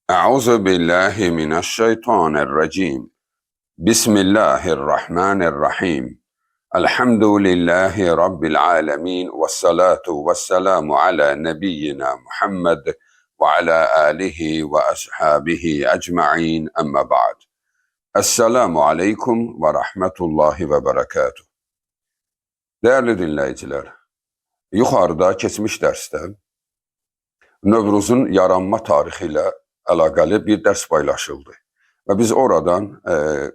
Euzu billahi mineşşeytanirracim. Bismillahirrahmanirrahim. Elhamdülillahi Rabbil alemin. Vessalatu vesselamu ala nebiyyina Muhammed ve ala alihi ve ashabihi ecma'in amma ba'd. Esselamu aleyküm ve rahmetullahi ve berekatuhu. Değerli dinleyiciler, yukarıda keçmiş derste Novruzun yaranma tarihi ilə əlaqəli bir dərs paylaşıldı. Və biz oradan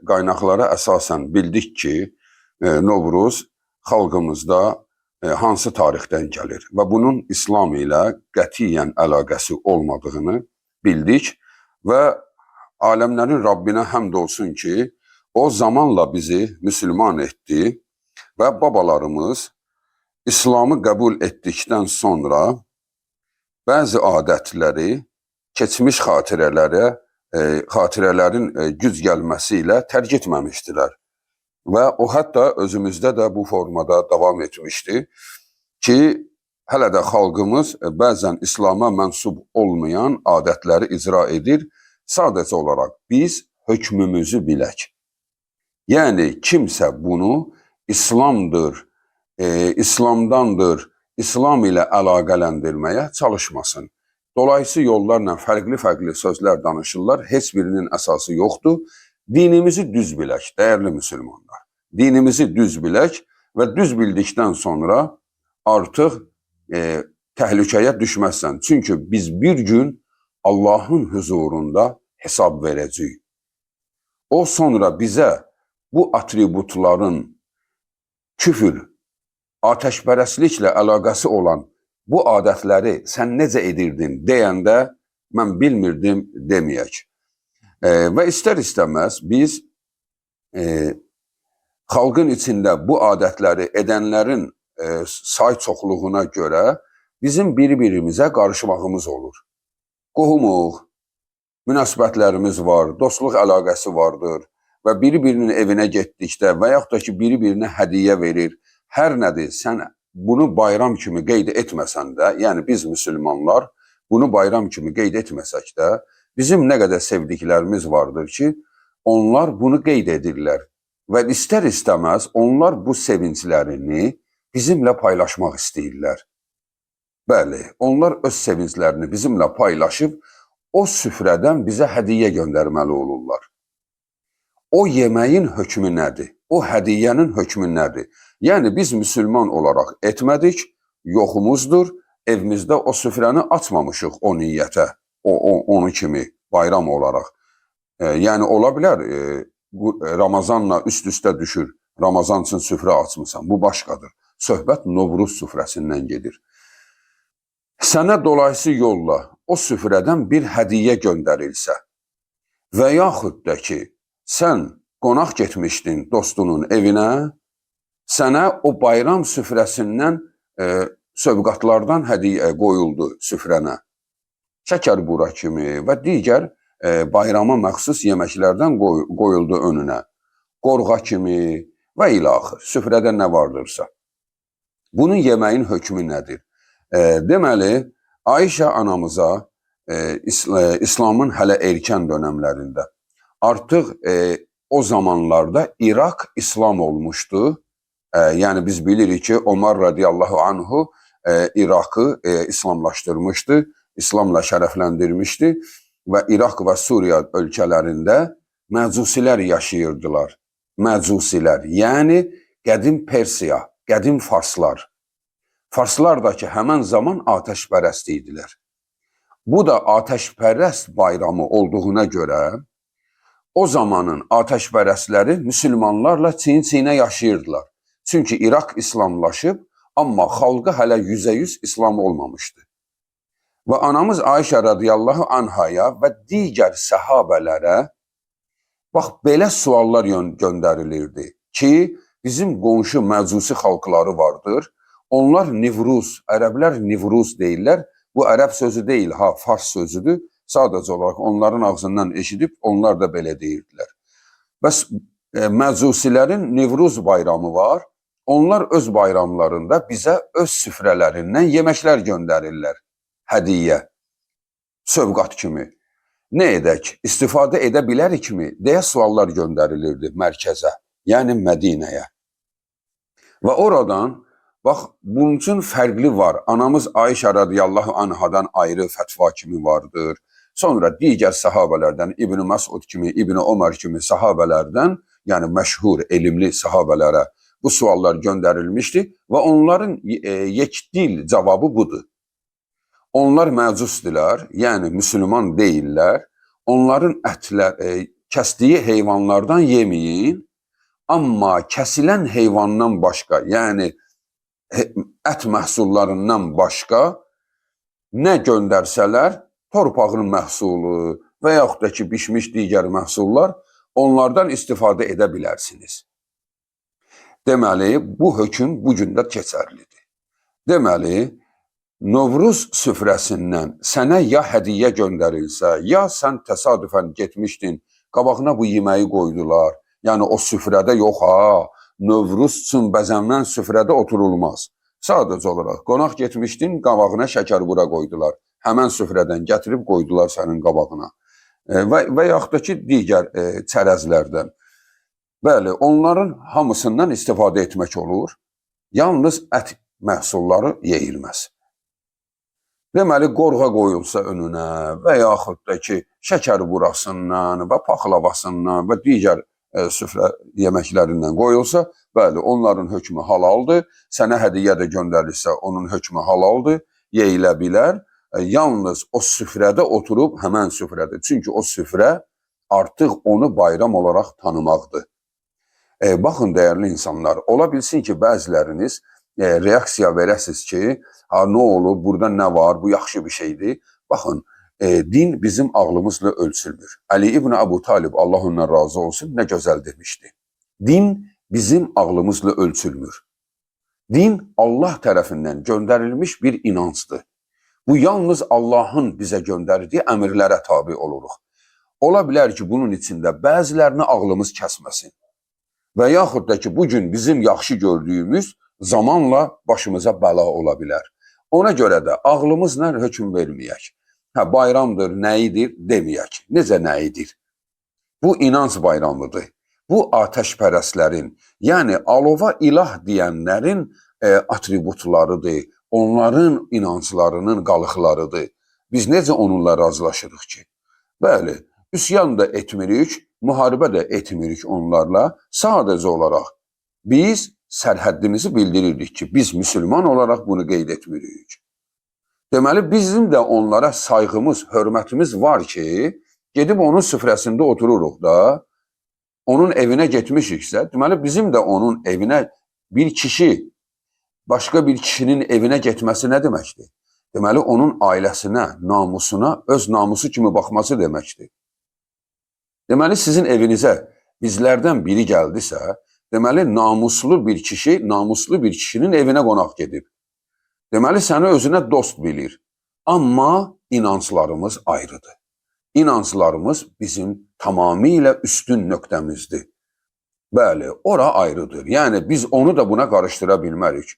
qaynaqlara əsasən bildik ki, Novruz xalqımızda hansı tarixdən gəlir və bunun İslam ilə qətiyyən əlaqəsi olmadığını bildik və aləmlərin Rabbinə həmd olsun ki, o zamanla bizi müsəlman etdi və babalarımız İslamı qəbul etdikdən sonra bəzi adətləri, keçmiş xatirələrin güc gəlməsi ilə tərk etməmişdilər. Və o hətta özümüzdə də bu formada davam etmişdi ki, hələ də xalqımız bəzən İslama mənsub olmayan adətləri icra edir. Sadəcə olaraq biz hökmümüzü bilək. Yəni kimsə bunu İslamdır, İslamdandır, İslam ilə əlaqələndirməyə çalışmasın. Dolayısı yollarla fərqli sözlər danışırlar, heç birinin əsası yoxdur. Dinimizi düz bilək, dəyərli müsəlmanlar. Dinimizi düz bilək və düz bildikdən sonra artıq təhlükəyə düşməzsən. Çünki biz bir gün Allahın huzurunda hesab verəcəyik. O sonra bizə bu atributların küfür, ateşpərəstliklə əlaqəsi olan bu adətləri sən necə edirdin deyəndə mən bilmirdim deməyək. Və istər-istəməz biz xalqın içində bu adətləri edənlərin say çoxluğuna görə bizim bir-birimizə qarışmağımız olur. Qohumuq, münasibətlərimiz var, dostluq əlaqəsi vardır və bir-birinin evinə getdikdə və yaxud da ki, bir-birinə hədiyyə verir. Hər nədir, sən bunu bayram kimi qeyd etməsən də, yəni biz müsəlmanlar bunu bayram kimi qeyd etməsək də, bizim nə qədər sevdiklərimiz vardır ki, onlar bunu qeyd edirlər və istər-istəməz onlar bu sevinclərini bizimlə paylaşmaq istəyirlər. Bəli, onlar öz sevinclərini bizimlə paylaşıb, o süfrədən bizə hədiyyə göndərməli olurlar. O yeməyin hökmü nədir? O hədiyyənin hökmü nədir? Yəni biz müsəlman olaraq etmədik, yoxumuzdur, evimizdə o süfrəni açmamışıq o niyyətə, onu kimi bayram olaraq. Yəni ola bilər, Ramazanla üst-üstə düşür, Ramazan üçün süfrə açmısan, bu başqadır. Söhbət Novruz süfrəsindən gedir. Sənə dolayısı yolla o süfrədən bir hədiyyə göndərilsə və yaxud da ki, sən qonaq getmişdin dostunun evinə, sənə o bayram süfrəsindən sövqatlardan hədiyyə qoyuldu süfrənə. Şəkər bura kimi və digər bayrama məxsus yeməklərdən qoyuldu önünə. Qorğa kimi və ilə axır, süfrədə nə vardırsa. Bunun yeməyin hökmü nədir? Deməli, Ayşə anamıza İslamın hələ erkən dönəmlərində, artıq o zamanlarda İraq İslam olmuşdu. Yəni biz bilirik ki, Ömər radiyallahu anhu İraqı İslamlaşdırmışdı, İslamla şərəfləndirmişdi və İraq və Suriya ölkələrində məcusilər yaşayırdılar. Məcusilər, yəni qədim Persiya, qədim Farslar. Farslar da ki, həmən zaman atəşpərəst idilər. Bu da atəşpərəst bayramı olduğuna görə, o zamanın atəşpərəstləri müsəlmanlarla çiyin-çiyinə yaşayırdılar. Çünki İraq İslamlaşıb, amma xalqı hələ 100% İslam olmamışdı. Və anamız Ayşə radiyallahu anhaya və digər səhabələrə bax, belə suallar göndərilirdi ki, bizim qonşu məcusi xalqları vardır. Onlar Nivruz, ərəblər Nivruz deyirlər. Bu ərəb sözü deyil, fars sözüdür. Sadəcə olaraq onların ağzından eşidib, onlar da belə deyirdilər. Bəs məcusilərin Nivruz bayramı var. Onlar öz bayramlarında bizə öz süfrələrindən yeməklər göndərirlər. Hədiyyə, sövqat kimi. nə edək, istifadə edə bilərikmi deyə suallar göndərilirdi mərkəzə, yəni Mədinəyə. Və oradan, bax, bunun üçün fərqli var. Anamız Ayşə radiyallahu anhadan ayrı fətva kimi vardır. Sonra digər sahabələrdən, İbn Məsud kimi, İbn Ömər kimi sahabələrdən, yəni məşhur, elmli sahabələrə bu suallar göndərilmişdi və onların yekdil cavabı budur. Onlar məcusdilər, yəni müsəlman deyirlər. Onların kəsdiyi heyvanlardan yeməyin, amma kəsilən heyvandan başqa, yəni ət məhsullarından başqa nə göndərsələr, torpağın məhsulu və yaxud da ki, bişmiş digər məhsullar, onlardan istifadə edə bilərsiniz. Deməli, bu hökm bu gün də keçərlidir. Deməli, Novruz süfrəsindən sənə ya hədiyyə göndərilsə, ya sən təsadüfən getmişdin, qabağına bu yeməyi qoydular. Yəni o süfrədə yox ha, Novruz üçün bəzənlən süfrədə oturulmaz. Sadəcə olaraq qonaq getmişdin, qabağına şəkərbura qoydular. Həmən süfrədən gətirib qoydular sənin qabağına. Və yaxud da ki, digər çərəzlərdən. Bəli, onların hamısından istifadə etmək olur. Yalnız ət məhsulları yeyilməz. Deməli, qorğa qoyulsa önünə və yaxud da ki, şəkər burasından və paxlavasından və digər süfrə yeməklərindən qoyulsa, bəli, onların hökmü halaldır. Sənə hədiyyə də göndərilsə, onun hökmü halaldır, yeyilə bilər. Yalnız o süfrədə oturub, həmən süfrədə. Çünki o süfrə artıq onu bayram olaraq tanımaqdır. Baxın, dəyərli insanlar, ola bilsin ki, bəziləriniz reaksiya verəsiniz ki, nə olur, burada nə var, bu yaxşı bir şeydir. Baxın, din bizim ağlımızla ölçülmür. Əli ibn Əbu Talib, Allah ondan razı olsun, nə gözəl demişdi. Din bizim ağlımızla ölçülmür. Din Allah tərəfindən göndərilmiş bir inancdır. Bu yalnız Allahın bizə göndərdiyi əmrlərə tabi oluruq. Ola bilər ki, bunun içində bəzilərini ağlımız kəsməsin. Və yaxud da ki, bugün bizim yaxşı gördüyümüz zamanla başımıza bəla ola bilər. Ona görə də ağlımızla hökm verməyək. Bayramdır, nəyidir deməyək. Necə nəyidir? Bu inanc bayramıdır. Bu atəşpərəstlərin, yəni alova ilah deyənlərin atributlarıdır. Onların inanclarının qalıqlarıdır. Biz necə onunla razılaşırıq ki? Bəli, üsyan da etmirik, müharibə də etmirik onlarla. Sadəcə olaraq biz sərhəddimizi bildiririk ki, biz müsəlman olaraq bunu qeyd etmirik. Deməli, bizim də onlara sayğımız, hörmətimiz var ki, gedib onun süfrəsində otururuq da, onun evinə getmişiksə, deməli, bizim də onun evinə bir kişi, başqa bir kişinin evinə getməsi nə deməkdir? Deməli, onun ailəsinə, namusuna, öz namusu kimi baxması deməkdir. Deməli, sizin evinizə bizlərdən biri gəldisə, deməli, namuslu bir kişi, namuslu bir kişinin evinə qonaq gedib. Deməli, səni özünə dost bilir. Amma inanclarımız ayrıdır. İnanclarımız bizim tamamilə üstün nöqtəmizdir. Bəli, ora ayrıdır. Yəni, biz onu da buna qarışdıra bilmərik.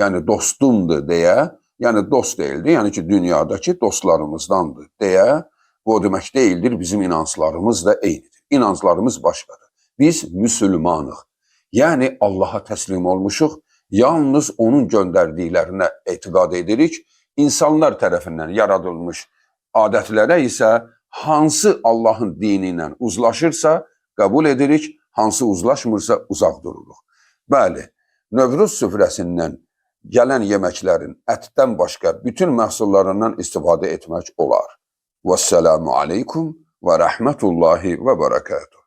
Yəni, dostumdur deyə, yəni dost deyildi, yəni ki, dünyadakı dostlarımızdandır deyə, bu o demək deyildir, bizim inanclarımız da eynidir. İnanclarımız başqadır. Biz müsəlmanıq. Yəni, Allaha təslim olmuşuq, yalnız onun göndərdiklərinə etiqad edirik. İnsanlar tərəfindən yaradılmış adətlərə isə hansı Allahın dini ilə uzlaşırsa qəbul edirik, hansı uzlaşmırsa uzaq dururuq. Bəli, Novruz süfrəsindən gələn yeməklərin ətdən başqa bütün məhsullarından istifadə etmək olar. Vəssalamu aleykum və rəhmətullahi və bərəkatuhu.